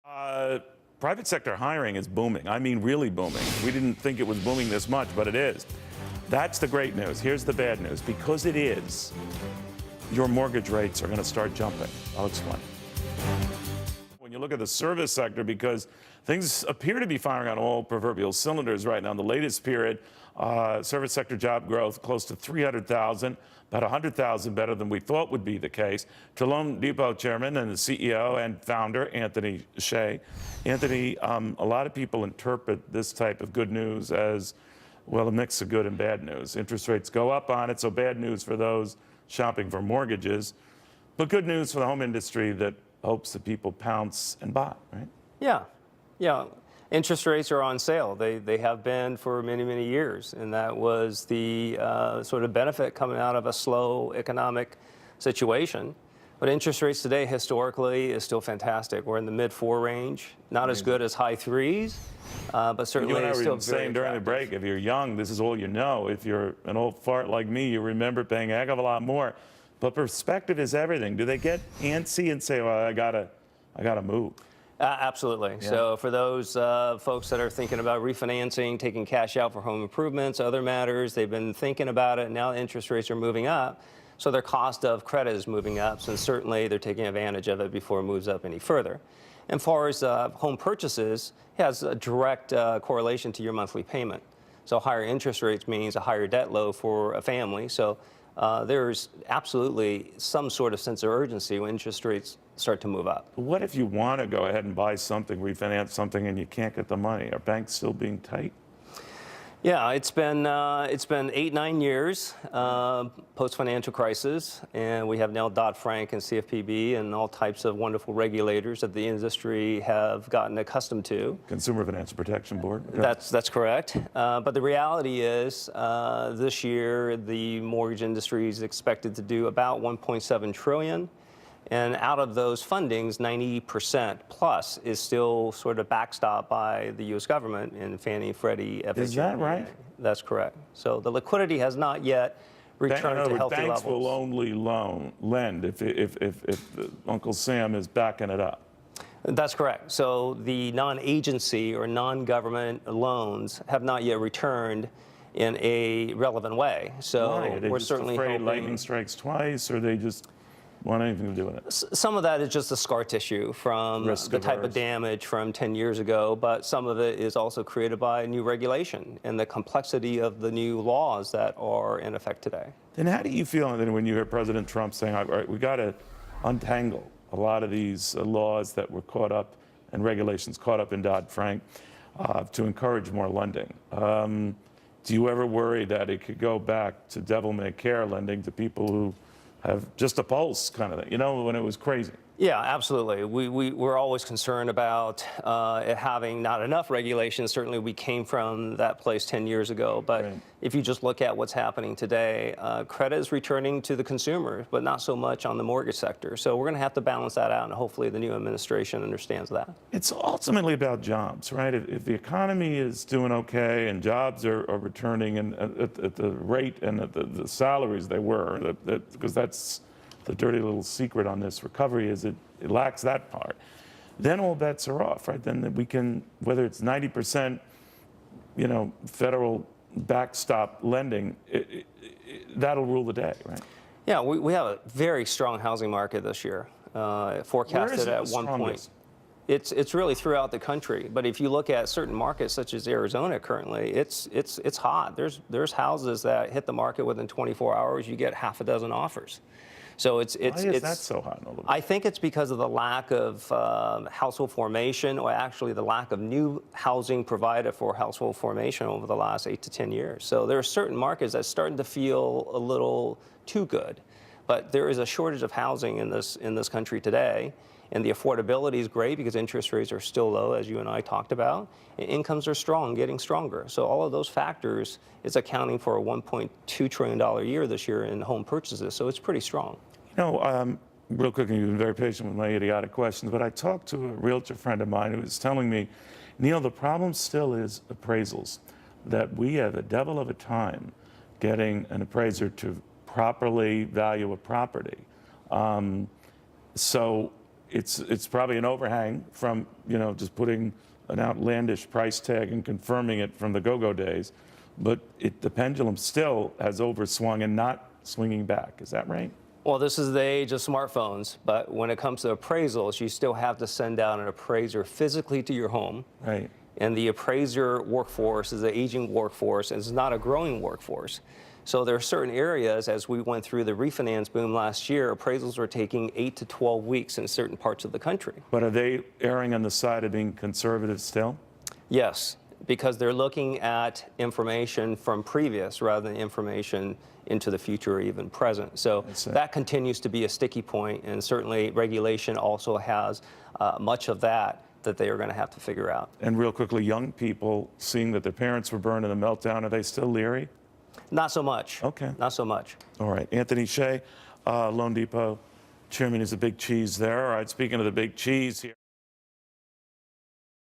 Uh, Private sector hiring is booming. I mean, really booming. We didn't think it was booming this much, but it is. That's the great news. Here's the bad news. Because it is, your mortgage rates are going to start jumping. I'll explain. When you look at the service sector, because things appear to be firing on all proverbial cylinders right now. In the latest period, service sector job growth close to 300,000, about 100,000 better than we thought would be the case. To LoanDepot chairman and the CEO and founder, Anthony Hsieh. Anthony, a lot of people interpret this type of good news as, well, a mix of good and bad news. Interest rates go up on it, so bad news for those shopping for mortgages, but good news for the home industry that hopes that people pounce and buy, right? Yeah. Interest rates are on sale. They have been for many, many years, and that was the sort of benefit coming out of a slow economic situation. But interest rates today, historically, is still fantastic. We're in the mid-4 range, not as good as high 3s, but certainly you and I still were saying during the break, if you're young, this is all you know. If you're an old fart like me, you remember paying a heck of a lot more. But perspective is everything. Do they get antsy and say, well, I gotta move? Absolutely. Yeah. So for those folks that are thinking about refinancing, taking cash out for home improvements, other matters, they've been thinking about it. Now interest rates are moving up, so their cost of credit is moving up, and certainly they're taking advantage of it before it moves up any further. And as far as home purchases, it has a direct correlation to your monthly payment. So higher interest rates means a higher debt load for a family. So there's absolutely some sort of sense of urgency when interest rates start to move up. What if you want to go ahead and buy something, refinance something, and you can't get the money? Are banks still being tight? Yeah, it's been 8-9 years post-financial crisis, and we have now Dodd-Frank and CFPB and all types of wonderful regulators that the industry have gotten accustomed to. Consumer Financial Protection Board. That's correct. But the reality is, this year the mortgage industry is expected to do about $1.7 trillion. And out of those fundings, 90% plus is still sort of backstopped by the U.S. government in Fannie, Freddie, FHA. Is that right? That's correct. So the liquidity has not yet returned to healthy banks levels. will only lend if Uncle Sam is backing it up. That's correct. So the non-agency or non-government loans have not yet returned in a relevant way. So Why? We're certainly afraid lightning strikes twice, or they just want anything to do with it? Some of that is just the scar tissue from the type of damage from 10 years ago, but some of it is also created by new regulation and the complexity of the new laws that are in effect today. Then how do you feel when you hear President Trump saying, all right, we got to untangle a lot of these laws that were caught up and regulations caught up in Dodd-Frank to encourage more lending? Do you ever worry that it could go back to devil-may-care lending to people who have just a pulse kind of thing, you know, when it was crazy? Yeah, absolutely. We're always concerned about it having not enough regulations. Certainly we came from that place 10 years ago, but right. If you just look at what's happening today, credit is returning to the consumer, but not so much on the mortgage sector. So we're going to have to balance that out, and hopefully the new administration understands that. It's ultimately about jobs, right? If the economy is doing okay and jobs are returning and at the rate and at the salaries they were, because that's the dirty little secret on this recovery is it lacks that part, then all bets are off, right? Then we can, whether it's 90%, you know, federal backstop lending, that'll rule the day, right? Yeah, we have a very strong housing market this year, forecasted at 1 point. It's really throughout the country, but if you look at certain markets such as Arizona currently, it's hot. There's houses that hit the market within 24 hours. You get half a dozen offers. So why is that so hot? I think it's because of the lack of household formation, or actually the lack of new housing provided for household formation over the last 8 to 10 years. So there are certain markets that's starting to feel a little too good, but there is a shortage of housing in this country today. And the affordability is great because interest rates are still low, as you and I talked about. And incomes are strong, getting stronger. So all of those factors is accounting for a $1.2 trillion year this year in home purchases. So it's pretty strong. You know, real quick, you've been very patient with my idiotic questions, but I talked to a realtor friend of mine who was telling me, Neil, the problem still is appraisals, that we have a devil of a time getting an appraiser to properly value a property. So it's probably an overhang from, just putting an outlandish price tag and confirming it from the go-go days. But the pendulum still has overswung and not swinging back. Is that right? Well, this is the age of smartphones, but when it comes to appraisals, you still have to send out an appraiser physically to your home. Right. And the appraiser workforce is an aging workforce, and it's not a growing workforce. So there are certain areas, as we went through the refinance boom last year, appraisals were taking 8 to 12 weeks in certain parts of the country. But are they erring on the side of being conservative still? Yes, because they're looking at information from previous rather than information into the future or even present. So that continues to be a sticky point, and certainly regulation also has much of that they are going to have to figure out. And real quickly, young people seeing that their parents were burned in the meltdown, are they still leery? Not so much. Okay. Not so much. All right. Anthony Hsieh, LoanDepot chairman, is a big cheese there. All right, speaking of the big cheese here.